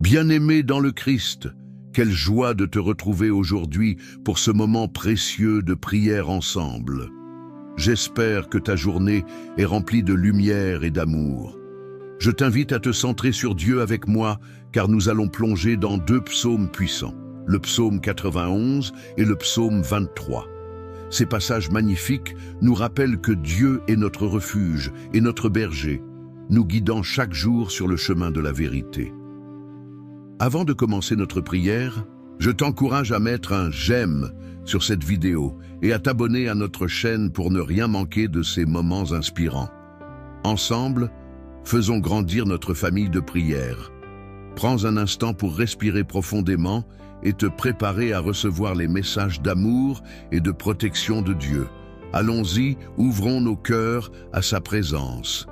Bien-aimé dans le Christ, quelle joie de te retrouver aujourd'hui pour ce moment précieux de prière ensemble. J'espère que ta journée est remplie de lumière et d'amour. Je t'invite à te centrer sur Dieu avec moi, car nous allons plonger dans deux psaumes puissants, le psaume 91 et le psaume 23. Ces passages magnifiques nous rappellent que Dieu est notre refuge et notre berger, nous guidant chaque jour sur le chemin de la vérité. Avant de commencer notre prière, je t'encourage à mettre un « j'aime » sur cette vidéo et à t'abonner à notre chaîne pour ne rien manquer de ces moments inspirants. Ensemble, faisons grandir notre famille de prière. Prends un instant pour respirer profondément et te préparer à recevoir les messages d'amour et de protection de Dieu. Allons-y, ouvrons nos cœurs à sa présence.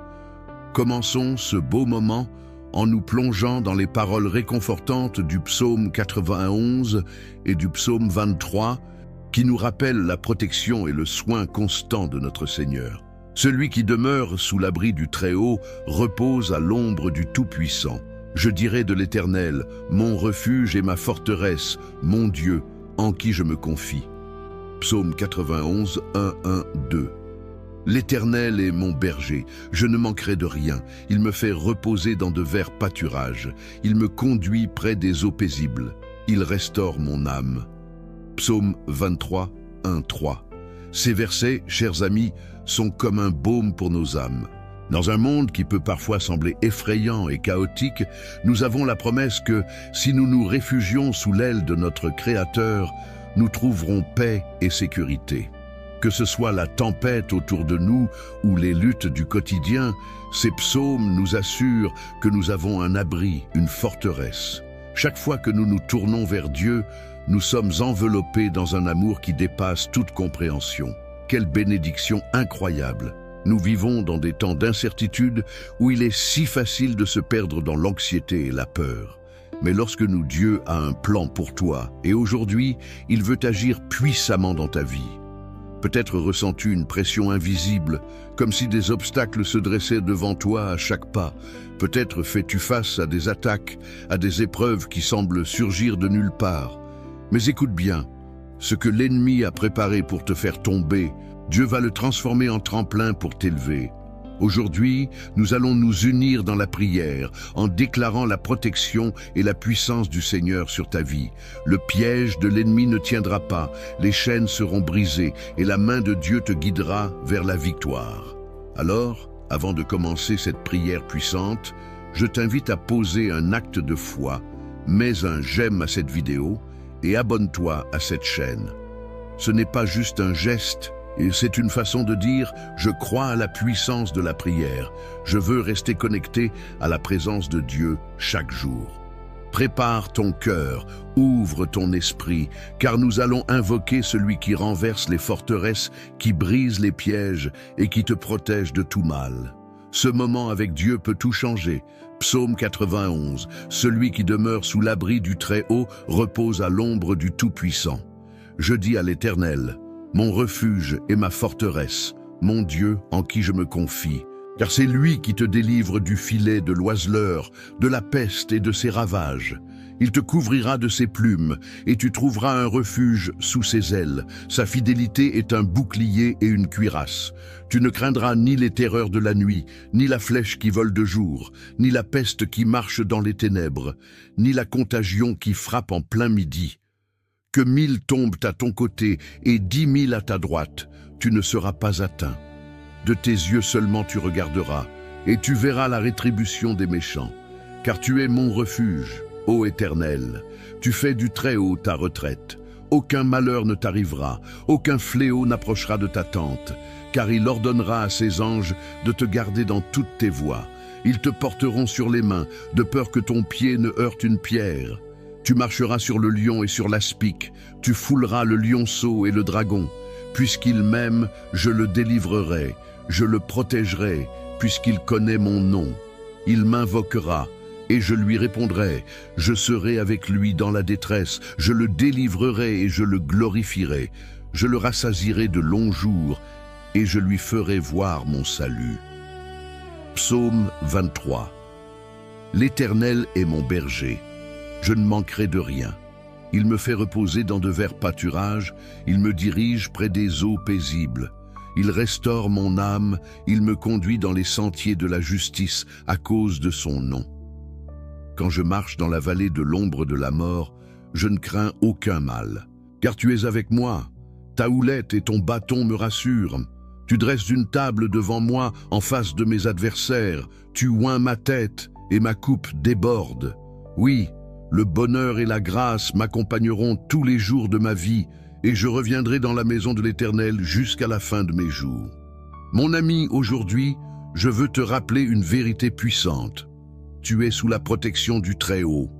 Commençons ce beau moment en nous plongeant dans les paroles réconfortantes du psaume 91 et du psaume 23 qui nous rappellent la protection et le soin constant de notre Seigneur. Celui qui demeure sous l'abri du Très-Haut repose à l'ombre du Tout-Puissant. Je dirai de l'Éternel, mon refuge et ma forteresse, mon Dieu, en qui je me confie. Psaume 91, 1, 1, 2. L'Éternel est mon berger, je ne manquerai de rien. Il me fait reposer dans de verts pâturages. Il me conduit près des eaux paisibles. Il restaure mon âme. Psaume 23, 1, 3. Ces versets, chers amis, sont comme un baume pour nos âmes. Dans un monde qui peut parfois sembler effrayant et chaotique, nous avons la promesse que, si nous nous réfugions sous l'aile de notre Créateur, nous trouverons paix et sécurité. Que ce soit la tempête autour de nous ou les luttes du quotidien, ces psaumes nous assurent que nous avons un abri, une forteresse. Chaque fois que nous nous tournons vers Dieu, nous sommes enveloppés dans un amour qui dépasse toute compréhension. Quelle bénédiction incroyable! Nous vivons dans des temps d'incertitude où il est si facile de se perdre dans l'anxiété et la peur. Mais lorsque Dieu a un plan pour toi, et aujourd'hui, il veut agir puissamment dans ta vie. Peut-être ressens-tu une pression invisible, comme si des obstacles se dressaient devant toi à chaque pas. Peut-être fais-tu face à des attaques, à des épreuves qui semblent surgir de nulle part. Mais écoute bien, ce que l'ennemi a préparé pour te faire tomber, Dieu va le transformer en tremplin pour t'élever. Aujourd'hui, nous allons nous unir dans la prière en déclarant la protection et la puissance du Seigneur sur ta vie. Le piège de l'ennemi ne tiendra pas, les chaînes seront brisées et la main de Dieu te guidera vers la victoire. Alors, avant de commencer cette prière puissante, je t'invite à poser un acte de foi, mets un « j'aime » à cette vidéo et abonne-toi à cette chaîne. Ce n'est pas juste un geste, et c'est une façon de dire « je crois à la puissance de la prière, je veux rester connecté à la présence de Dieu chaque jour ». Prépare ton cœur, ouvre ton esprit, car nous allons invoquer celui qui renverse les forteresses, qui brise les pièges et qui te protège de tout mal. Ce moment avec Dieu peut tout changer. Psaume 91, celui qui demeure sous l'abri du Très-Haut repose à l'ombre du Tout-Puissant. Je dis à l'Éternel, mon refuge et ma forteresse, mon Dieu en qui je me confie, car c'est lui qui te délivre du filet de l'oiseleur, de la peste et de ses ravages. Il te couvrira de ses plumes, et tu trouveras un refuge sous ses ailes. Sa fidélité est un bouclier et une cuirasse. Tu ne craindras ni les terreurs de la nuit, ni la flèche qui vole de jour, ni la peste qui marche dans les ténèbres, ni la contagion qui frappe en plein midi. Que 1000 tombent à ton côté et 10 000 à ta droite, tu ne seras pas atteint. De tes yeux seulement tu regarderas, et tu verras la rétribution des méchants. Car tu es mon refuge, ô Éternel, tu fais du Très-Haut ta retraite. Aucun malheur ne t'arrivera, aucun fléau n'approchera de ta tente, car il ordonnera à ses anges de te garder dans toutes tes voies. Ils te porteront sur les mains, de peur que ton pied ne heurte une pierre. Tu marcheras sur le lion et sur l'aspic, tu fouleras le lionceau et le dragon. Puisqu'il m'aime, je le délivrerai, je le protégerai, puisqu'il connaît mon nom. Il m'invoquera, et je lui répondrai. Je serai avec lui dans la détresse, je le délivrerai et je le glorifierai. Je le rassasierai de longs jours, et je lui ferai voir mon salut. Psaume 23. L'Éternel est mon berger, je ne manquerai de rien. Il me fait reposer dans de verts pâturages, il me dirige près des eaux paisibles. Il restaure mon âme, il me conduit dans les sentiers de la justice à cause de son nom. Quand je marche dans la vallée de l'ombre de la mort, je ne crains aucun mal, car tu es avec moi. Ta houlette et ton bâton me rassurent. Tu dresses une table devant moi en face de mes adversaires. Tu oins ma tête et ma coupe déborde. Oui, le bonheur et la grâce m'accompagneront tous les jours de ma vie et je reviendrai dans la maison de l'Éternel jusqu'à la fin de mes jours. Mon ami, aujourd'hui, je veux te rappeler une vérité puissante. Tu es sous la protection du Très-Haut.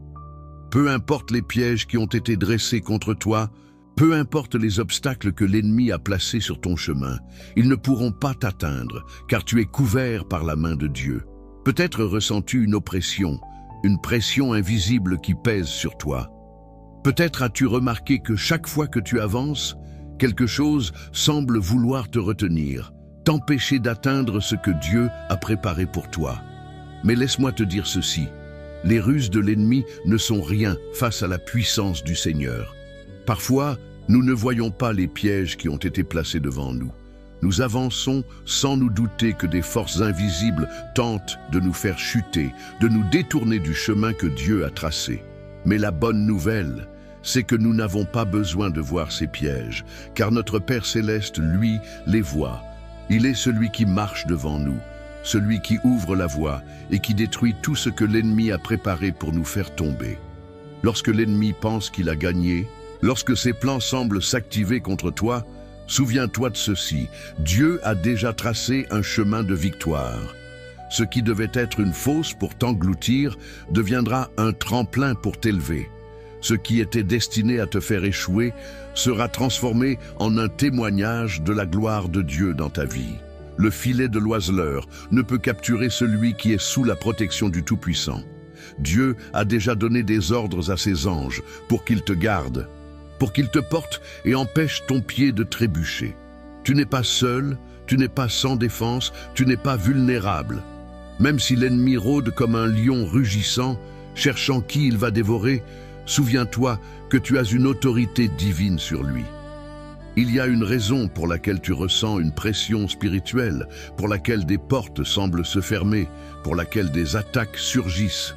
Peu importe les pièges qui ont été dressés contre toi, peu importe les obstacles que l'ennemi a placés sur ton chemin, ils ne pourront pas t'atteindre, car tu es couvert par la main de Dieu. Peut-être ressens-tu une pression invisible qui pèse sur toi. Peut-être as-tu remarqué que chaque fois que tu avances, quelque chose semble vouloir te retenir, t'empêcher d'atteindre ce que Dieu a préparé pour toi. Mais laisse-moi te dire ceci, les ruses de l'ennemi ne sont rien face à la puissance du Seigneur. Parfois, nous ne voyons pas les pièges qui ont été placés devant nous. Nous avançons sans nous douter que des forces invisibles tentent de nous faire chuter, de nous détourner du chemin que Dieu a tracé. Mais la bonne nouvelle, c'est que nous n'avons pas besoin de voir ces pièges, car notre Père Céleste, lui, les voit. Il est celui qui marche devant nous, celui qui ouvre la voie et qui détruit tout ce que l'ennemi a préparé pour nous faire tomber. Lorsque l'ennemi pense qu'il a gagné, lorsque ses plans semblent s'activer contre toi, souviens-toi de ceci, Dieu a déjà tracé un chemin de victoire. Ce qui devait être une fosse pour t'engloutir deviendra un tremplin pour t'élever. Ce qui était destiné à te faire échouer sera transformé en un témoignage de la gloire de Dieu dans ta vie. Le filet de l'oiseleur ne peut capturer celui qui est sous la protection du Tout-Puissant. Dieu a déjà donné des ordres à ses anges pour qu'ils te gardent, pour qu'ils te portent et empêchent ton pied de trébucher. Tu n'es pas seul, tu n'es pas sans défense, tu n'es pas vulnérable. Même si l'ennemi rôde comme un lion rugissant, cherchant qui il va dévorer, souviens-toi que tu as une autorité divine sur lui. Il y a une raison pour laquelle tu ressens une pression spirituelle, pour laquelle des portes semblent se fermer, pour laquelle des attaques surgissent.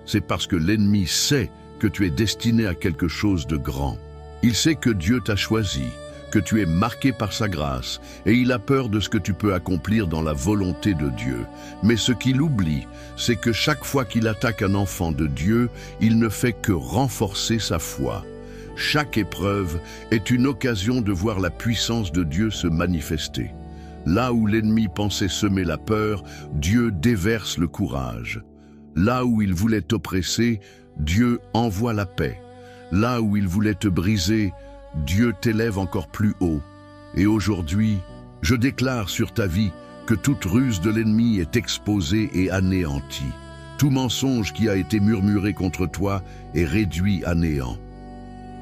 C'est parce que l'ennemi sait que tu es destiné à quelque chose de grand. Il sait que Dieu t'a choisi, que tu es marqué par sa grâce, et il a peur de ce que tu peux accomplir dans la volonté de Dieu. Mais ce qu'il oublie, c'est que chaque fois qu'il attaque un enfant de Dieu, il ne fait que renforcer sa foi. Chaque épreuve est une occasion de voir la puissance de Dieu se manifester. Là où l'ennemi pensait semer la peur, Dieu déverse le courage. Là où il voulait t'oppresser, Dieu envoie la paix. Là où il voulait te briser, Dieu t'élève encore plus haut. Et aujourd'hui, je déclare sur ta vie que toute ruse de l'ennemi est exposée et anéantie. Tout mensonge qui a été murmuré contre toi est réduit à néant.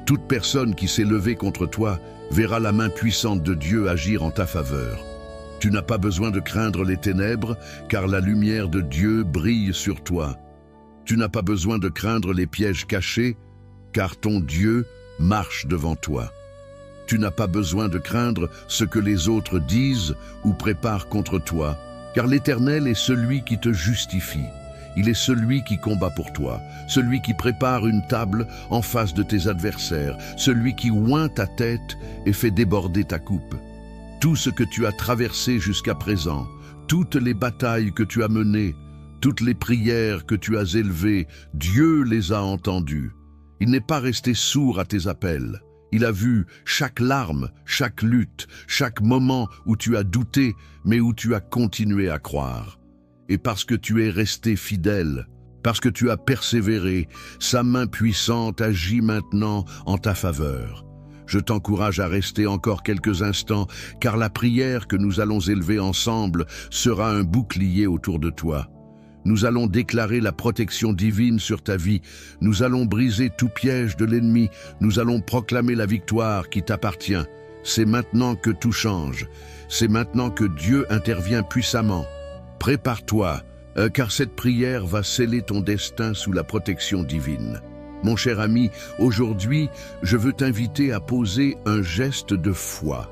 Toute personne qui s'est levée contre toi verra la main puissante de Dieu agir en ta faveur. Tu n'as pas besoin de craindre les ténèbres, car la lumière de Dieu brille sur toi. Tu n'as pas besoin de craindre les pièges cachés, car ton Dieu marche devant toi. Tu n'as pas besoin de craindre ce que les autres disent ou préparent contre toi, car l'Éternel est celui qui te justifie. Il est celui qui combat pour toi, celui qui prépare une table en face de tes adversaires, celui qui oint ta tête et fait déborder ta coupe. Tout ce que tu as traversé jusqu'à présent, toutes les batailles que tu as menées, toutes les prières que tu as élevées, Dieu les a entendues. Il n'est pas resté sourd à tes appels. Il a vu chaque larme, chaque lutte, chaque moment où tu as douté, mais où tu as continué à croire. Et parce que tu es resté fidèle, parce que tu as persévéré, sa main puissante agit maintenant en ta faveur. Je t'encourage à rester encore quelques instants, car la prière que nous allons élever ensemble sera un bouclier autour de toi. Nous allons déclarer la protection divine sur ta vie. Nous allons briser tout piège de l'ennemi. Nous allons proclamer la victoire qui t'appartient. C'est maintenant que tout change. C'est maintenant que Dieu intervient puissamment. Prépare-toi, car cette prière va sceller ton destin sous la protection divine. Mon cher ami, aujourd'hui, je veux t'inviter à poser un geste de foi.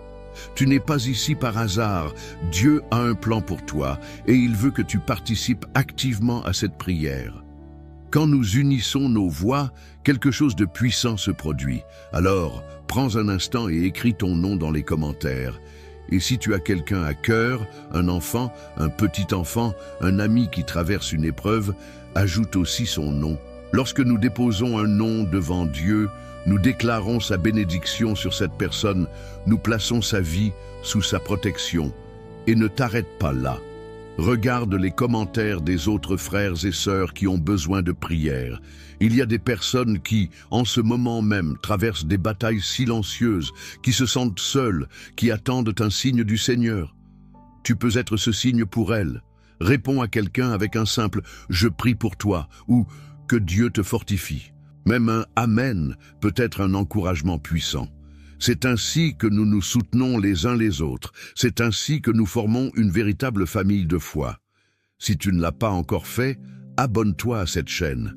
Tu n'es pas ici par hasard. Dieu a un plan pour toi et il veut que tu participes activement à cette prière. Quand nous unissons nos voix, quelque chose de puissant se produit. Alors, prends un instant et écris ton nom dans les commentaires. Et si tu as quelqu'un à cœur, un enfant, un petit enfant, un ami qui traverse une épreuve, ajoute aussi son nom. Lorsque nous déposons un nom devant Dieu, nous déclarons sa bénédiction sur cette personne, nous plaçons sa vie sous sa protection. Et ne t'arrête pas là. Regarde les commentaires des autres frères et sœurs qui ont besoin de prière. Il y a des personnes qui, en ce moment même, traversent des batailles silencieuses, qui se sentent seules, qui attendent un signe du Seigneur. Tu peux être ce signe pour elles. Réponds à quelqu'un avec un simple « Je prie pour toi » ou « Que Dieu te fortifie ». Même un « Amen » peut être un encouragement puissant. C'est ainsi que nous nous soutenons les uns les autres. C'est ainsi que nous formons une véritable famille de foi. Si tu ne l'as pas encore fait, abonne-toi à cette chaîne.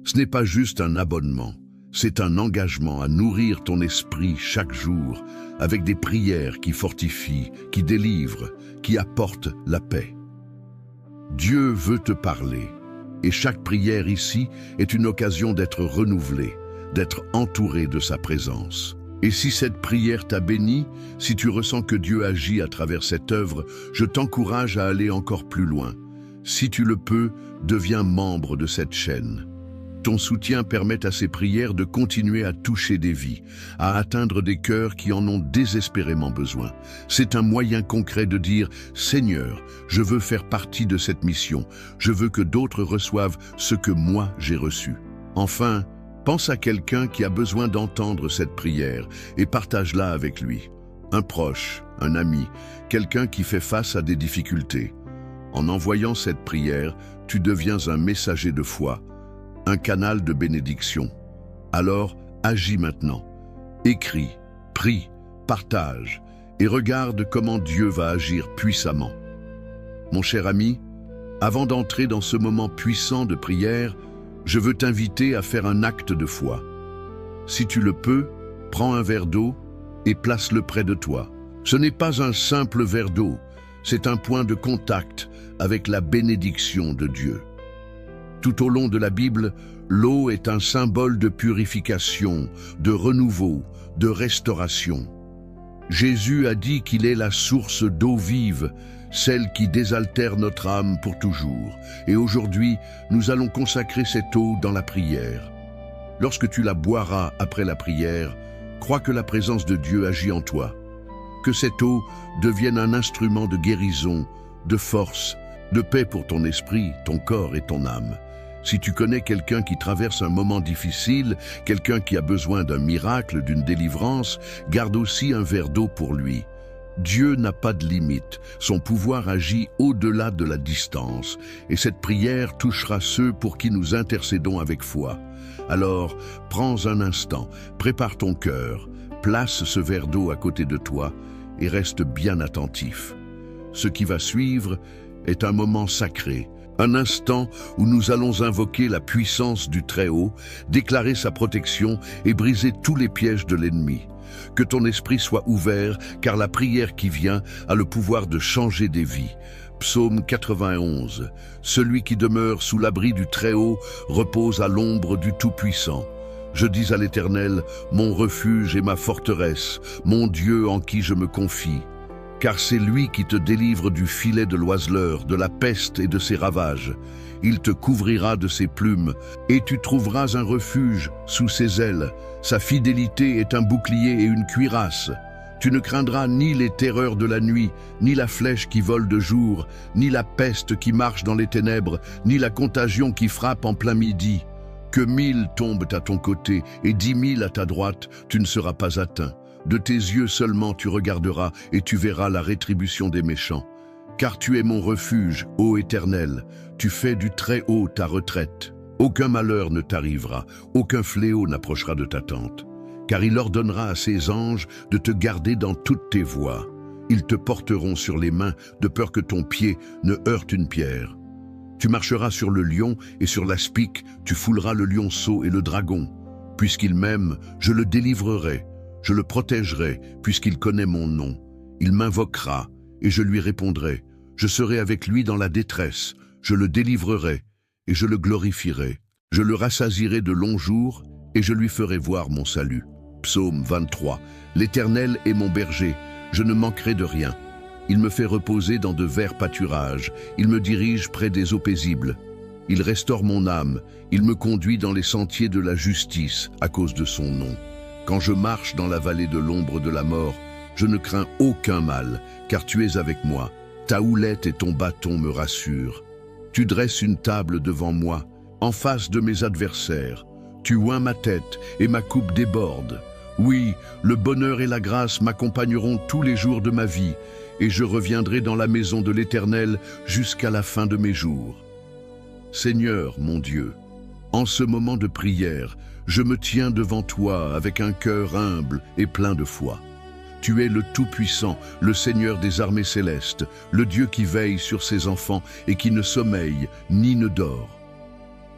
Ce n'est pas juste un abonnement, c'est un engagement à nourrir ton esprit chaque jour avec des prières qui fortifient, qui délivrent, qui apportent la paix. Dieu veut te parler et chaque prière ici est une occasion d'être renouvelée, d'être entouré de sa présence. Et si cette prière t'a béni, si tu ressens que Dieu agit à travers cette œuvre, je t'encourage à aller encore plus loin. Si tu le peux, deviens membre de cette chaîne. Ton soutien permet à ces prières de continuer à toucher des vies, à atteindre des cœurs qui en ont désespérément besoin. C'est un moyen concret de dire « Seigneur, je veux faire partie de cette mission. Je veux que d'autres reçoivent ce que moi j'ai reçu. » Enfin, pense à quelqu'un qui a besoin d'entendre cette prière et partage-la avec lui. Un proche, un ami, quelqu'un qui fait face à des difficultés. En envoyant cette prière, tu deviens un messager de foi, un canal de bénédiction. Alors, agis maintenant. Écris, prie, partage et regarde comment Dieu va agir puissamment. Mon cher ami, avant d'entrer dans ce moment puissant de prière, je veux t'inviter à faire un acte de foi. Si tu le peux, prends un verre d'eau et place-le près de toi. Ce n'est pas un simple verre d'eau, c'est un point de contact avec la bénédiction de Dieu. Tout au long de la Bible, l'eau est un symbole de purification, de renouveau, de restauration. Jésus a dit qu'il est la source d'eau vive, celle qui désaltère notre âme pour toujours. Et aujourd'hui, nous allons consacrer cette eau dans la prière. Lorsque tu la boiras après la prière, crois que la présence de Dieu agit en toi. Que cette eau devienne un instrument de guérison, de force, de paix pour ton esprit, ton corps et ton âme. Si tu connais quelqu'un qui traverse un moment difficile, quelqu'un qui a besoin d'un miracle, d'une délivrance, garde aussi un verre d'eau pour lui. Dieu n'a pas de limite, son pouvoir agit au-delà de la distance, et cette prière touchera ceux pour qui nous intercédons avec foi. Alors, prends un instant, prépare ton cœur, place ce verre d'eau à côté de toi et reste bien attentif. Ce qui va suivre est un moment sacré, un instant où nous allons invoquer la puissance du Très-Haut, déclarer sa protection et briser tous les pièges de l'ennemi. Que ton esprit soit ouvert, car la prière qui vient a le pouvoir de changer des vies. Psaume 91. Celui qui demeure sous l'abri du Très-Haut repose à l'ombre du Tout-Puissant. Je dis à l'Éternel, mon refuge et ma forteresse, mon Dieu en qui je me confie. Car c'est lui qui te délivre du filet de l'oiseleur, de la peste et de ses ravages. Il te couvrira de ses plumes, et tu trouveras un refuge sous ses ailes. Sa fidélité est un bouclier et une cuirasse. Tu ne craindras ni les terreurs de la nuit, ni la flèche qui vole de jour, ni la peste qui marche dans les ténèbres, ni la contagion qui frappe en plein midi. Que 1000 tombent à ton côté et 10 000 à ta droite, tu ne seras pas atteint. De tes yeux seulement tu regarderas et tu verras la rétribution des méchants. Car tu es mon refuge, ô Éternel, tu fais du Très-Haut ta retraite. Aucun malheur ne t'arrivera, aucun fléau n'approchera de ta tente. Car il ordonnera à ses anges de te garder dans toutes tes voies. Ils te porteront sur les mains de peur que ton pied ne heurte une pierre. Tu marcheras sur le lion et sur l'aspic, tu fouleras le lionceau et le dragon. Puisqu'il m'aime, je le délivrerai, je le protégerai, puisqu'il connaît mon nom. Il m'invoquera, et je lui répondrai. Je serai avec lui dans la détresse, je le délivrerai, et je le glorifierai. Je le rassasierai de longs jours, et je lui ferai voir mon salut. Psaume 23. L'Éternel est mon berger, je ne manquerai de rien. Il me fait reposer dans de verts pâturages, il me dirige près des eaux paisibles. Il restaure mon âme, il me conduit dans les sentiers de la justice à cause de son nom. Quand je marche dans la vallée de l'ombre de la mort, je ne crains aucun mal, car tu es avec moi. Ta houlette et ton bâton me rassurent. Tu dresses une table devant moi, en face de mes adversaires. Tu oins ma tête et ma coupe déborde. Oui, le bonheur et la grâce m'accompagneront tous les jours de ma vie, et je reviendrai dans la maison de l'Éternel jusqu'à la fin de mes jours. Seigneur, mon Dieu, en ce moment de prière, je me tiens devant toi avec un cœur humble et plein de foi. Tu es le Tout-Puissant, le Seigneur des armées célestes, le Dieu qui veille sur ses enfants et qui ne sommeille ni ne dort.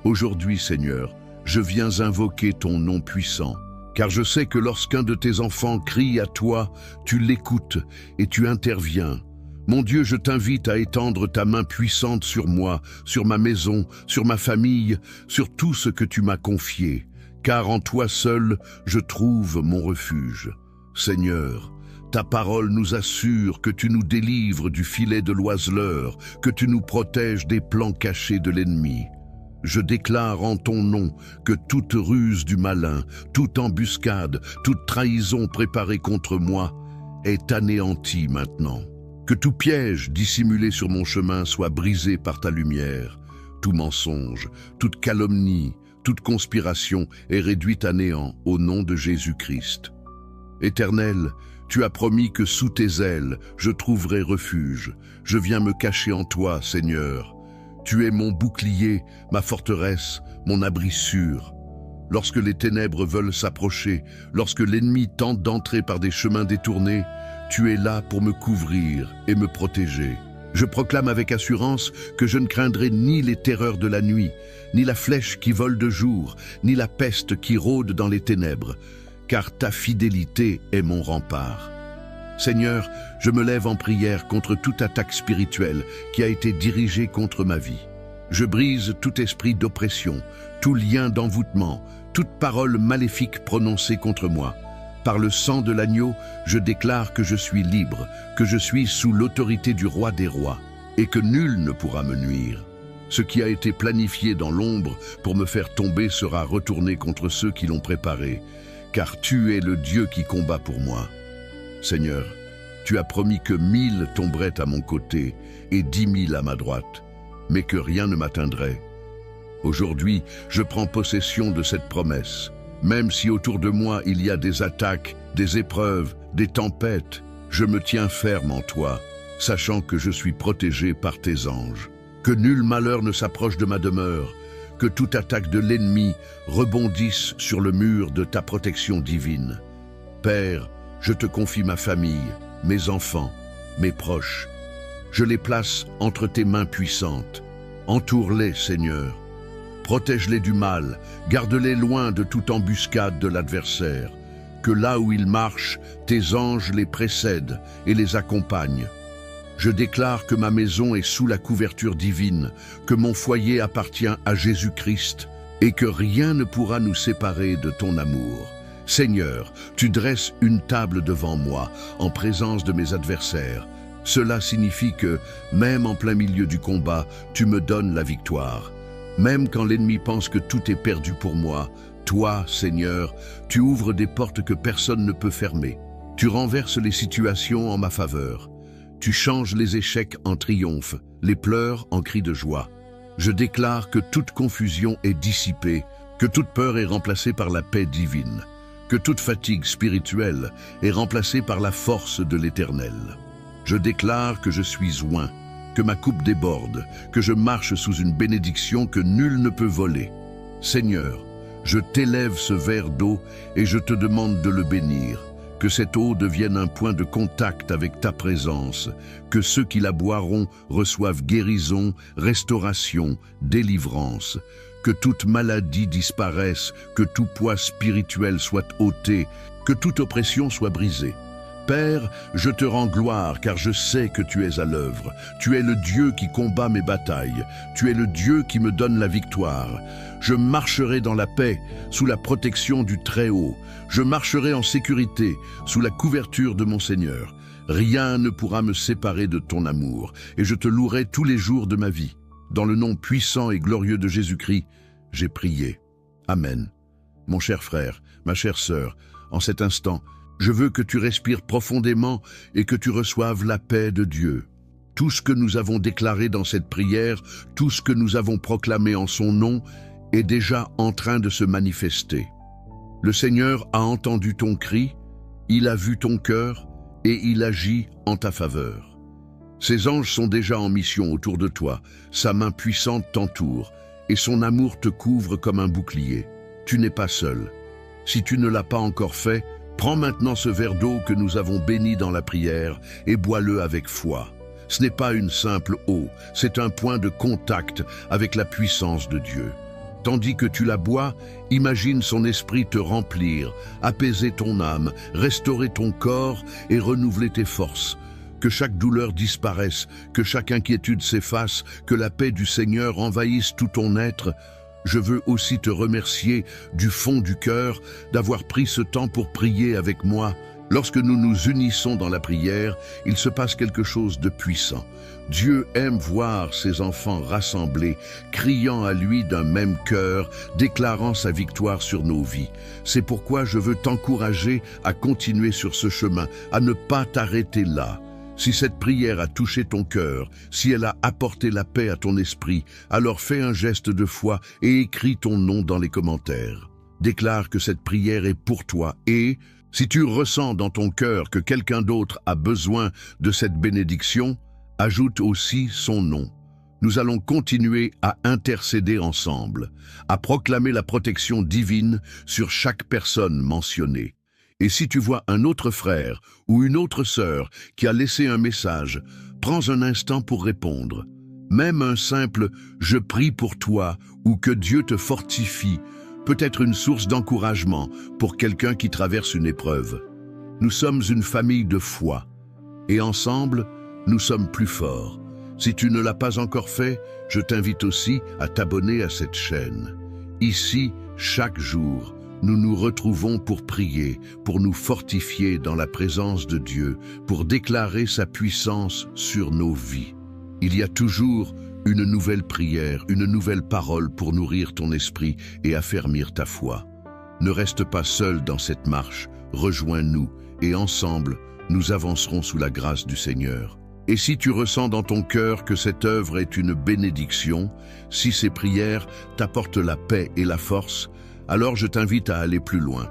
Aujourd'hui, Seigneur, je viens invoquer ton nom puissant, car je sais que lorsqu'un de tes enfants crie à toi, tu l'écoutes et tu interviens. Mon Dieu, je t'invite à étendre ta main puissante sur moi, sur ma maison, sur ma famille, sur tout ce que tu m'as confié, car en toi seul, je trouve mon refuge. Seigneur, ta parole nous assure que tu nous délivres du filet de l'oiseleur, que tu nous protèges des plans cachés de l'ennemi. Je déclare en ton nom que toute ruse du malin, toute embuscade, toute trahison préparée contre moi est anéantie maintenant. Que tout piège dissimulé sur mon chemin soit brisé par ta lumière. Tout mensonge, toute calomnie, toute conspiration est réduite à néant au nom de Jésus-Christ. Éternel, tu as promis que sous tes ailes, je trouverai refuge. Je viens me cacher en toi, Seigneur. Tu es mon bouclier, ma forteresse, mon abri sûr. Lorsque les ténèbres veulent s'approcher, lorsque l'ennemi tente d'entrer par des chemins détournés, tu es là pour me couvrir et me protéger. Je proclame avec assurance que je ne craindrai ni les terreurs de la nuit, ni la flèche qui vole de jour, ni la peste qui rôde dans les ténèbres, car ta fidélité est mon rempart. Seigneur, je me lève en prière contre toute attaque spirituelle qui a été dirigée contre ma vie. Je brise tout esprit d'oppression, tout lien d'envoûtement, toute parole maléfique prononcée contre moi. Par le sang de l'agneau, je déclare que je suis libre, que je suis sous l'autorité du roi des rois, et que nul ne pourra me nuire. Ce qui a été planifié dans l'ombre pour me faire tomber sera retourné contre ceux qui l'ont préparé, car tu es le Dieu qui combat pour moi. Seigneur, tu as promis que 1000 tomberaient à mon côté et 10 000 à ma droite, mais que rien ne m'atteindrait. Aujourd'hui, je prends possession de cette promesse. Même si autour de moi il y a des attaques, des épreuves, des tempêtes, je me tiens ferme en toi, sachant que je suis protégé par tes anges. Que nul malheur ne s'approche de ma demeure, que toute attaque de l'ennemi rebondisse sur le mur de ta protection divine. Père, je te confie ma famille, mes enfants, mes proches. Je les place entre tes mains puissantes. Entoure-les, Seigneur. Protège-les du mal, garde-les loin de toute embuscade de l'adversaire. Que là où ils marchent, tes anges les précèdent et les accompagnent. Je déclare que ma maison est sous la couverture divine, que mon foyer appartient à Jésus-Christ et que rien ne pourra nous séparer de ton amour. Seigneur, tu dresses une table devant moi, en présence de mes adversaires. Cela signifie que, même en plein milieu du combat, tu me donnes la victoire. Même quand l'ennemi pense que tout est perdu pour moi, toi, Seigneur, tu ouvres des portes que personne ne peut fermer. Tu renverses les situations en ma faveur. Tu changes les échecs en triomphe, les pleurs en cris de joie. Je déclare que toute confusion est dissipée, que toute peur est remplacée par la paix divine, que toute fatigue spirituelle est remplacée par la force de l'Éternel. Je déclare que je suis oint, que ma coupe déborde, que je marche sous une bénédiction que nul ne peut voler. Seigneur, je t'élève ce verre d'eau et je te demande de le bénir, que cette eau devienne un point de contact avec ta présence, que ceux qui la boiront reçoivent guérison, restauration, délivrance, que toute maladie disparaisse, que tout poids spirituel soit ôté, que toute oppression soit brisée. Père, je te rends gloire car je sais que tu es à l'œuvre. Tu es le Dieu qui combat mes batailles. Tu es le Dieu qui me donne la victoire. Je marcherai dans la paix, sous la protection du Très-Haut. Je marcherai en sécurité, sous la couverture de mon Seigneur. Rien ne pourra me séparer de ton amour, et je te louerai tous les jours de ma vie. Dans le nom puissant et glorieux de Jésus-Christ, j'ai prié. Amen. Mon cher frère, ma chère sœur, en cet instant, je veux que tu respires profondément et que tu reçoives la paix de Dieu. Tout ce que nous avons déclaré dans cette prière, tout ce que nous avons proclamé en son nom, est déjà en train de se manifester. Le Seigneur a entendu ton cri, il a vu ton cœur et il agit en ta faveur. Ses anges sont déjà en mission autour de toi, sa main puissante t'entoure et son amour te couvre comme un bouclier. Tu n'es pas seul. Si tu ne l'as pas encore fait, prends maintenant ce verre d'eau que nous avons béni dans la prière et bois-le avec foi. Ce n'est pas une simple eau, c'est un point de contact avec la puissance de Dieu. Tandis que tu la bois, imagine son esprit te remplir, apaiser ton âme, restaurer ton corps et renouveler tes forces. Que chaque douleur disparaisse, que chaque inquiétude s'efface, que la paix du Seigneur envahisse tout ton être. Je veux aussi te remercier du fond du cœur d'avoir pris ce temps pour prier avec moi. Lorsque nous nous unissons dans la prière, il se passe quelque chose de puissant. Dieu aime voir ses enfants rassemblés, criant à lui d'un même cœur, déclarant sa victoire sur nos vies. C'est pourquoi je veux t'encourager à continuer sur ce chemin, à ne pas t'arrêter là. Si cette prière a touché ton cœur, si elle a apporté la paix à ton esprit, alors fais un geste de foi et écris ton nom dans les commentaires. Déclare que cette prière est pour toi et, si tu ressens dans ton cœur que quelqu'un d'autre a besoin de cette bénédiction, ajoute aussi son nom. Nous allons continuer à intercéder ensemble, à proclamer la protection divine sur chaque personne mentionnée. Et si tu vois un autre frère ou une autre sœur qui a laissé un message, prends un instant pour répondre. Même un simple « je prie pour toi » ou « que Dieu te fortifie » peut être une source d'encouragement pour quelqu'un qui traverse une épreuve. Nous sommes une famille de foi et ensemble, nous sommes plus forts. Si tu ne l'as pas encore fait, je t'invite aussi à t'abonner à cette chaîne. Ici, chaque jour, nous nous retrouvons pour prier, pour nous fortifier dans la présence de Dieu, pour déclarer sa puissance sur nos vies. Il y a toujours une nouvelle prière, une nouvelle parole pour nourrir ton esprit et affermir ta foi. Ne reste pas seul dans cette marche, rejoins-nous et ensemble, nous avancerons sous la grâce du Seigneur. Et si tu ressens dans ton cœur que cette œuvre est une bénédiction, si ces prières t'apportent la paix et la force, alors je t'invite à aller plus loin.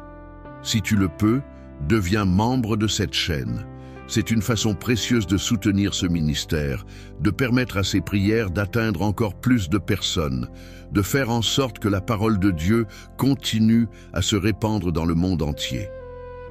Si tu le peux, deviens membre de cette chaîne. C'est une façon précieuse de soutenir ce ministère, de permettre à ces prières d'atteindre encore plus de personnes, de faire en sorte que la parole de Dieu continue à se répandre dans le monde entier.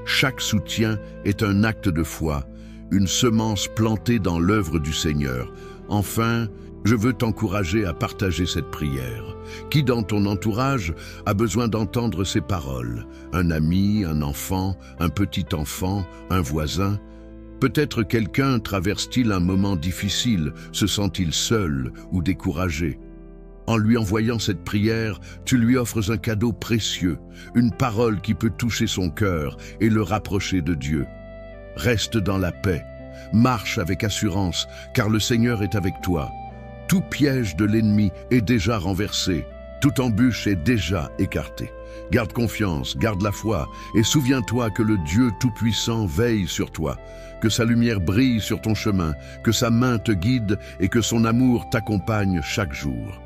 Chaque soutien est un acte de foi, une semence plantée dans l'œuvre du Seigneur. Enfin, je veux t'encourager à partager cette prière. Qui dans ton entourage a besoin d'entendre ces paroles? Un ami, un enfant, un petit enfant, un voisin? Peut-être quelqu'un traverse-t-il un moment difficile, se sent-il seul ou découragé? En lui envoyant cette prière, tu lui offres un cadeau précieux, une parole qui peut toucher son cœur et le rapprocher de Dieu. Reste dans la paix, marche avec assurance, car le Seigneur est avec toi. Tout piège de l'ennemi est déjà renversé, toute embûche est déjà écartée. Garde confiance, garde la foi, et souviens-toi que le Dieu Tout-Puissant veille sur toi, que sa lumière brille sur ton chemin, que sa main te guide et que son amour t'accompagne chaque jour.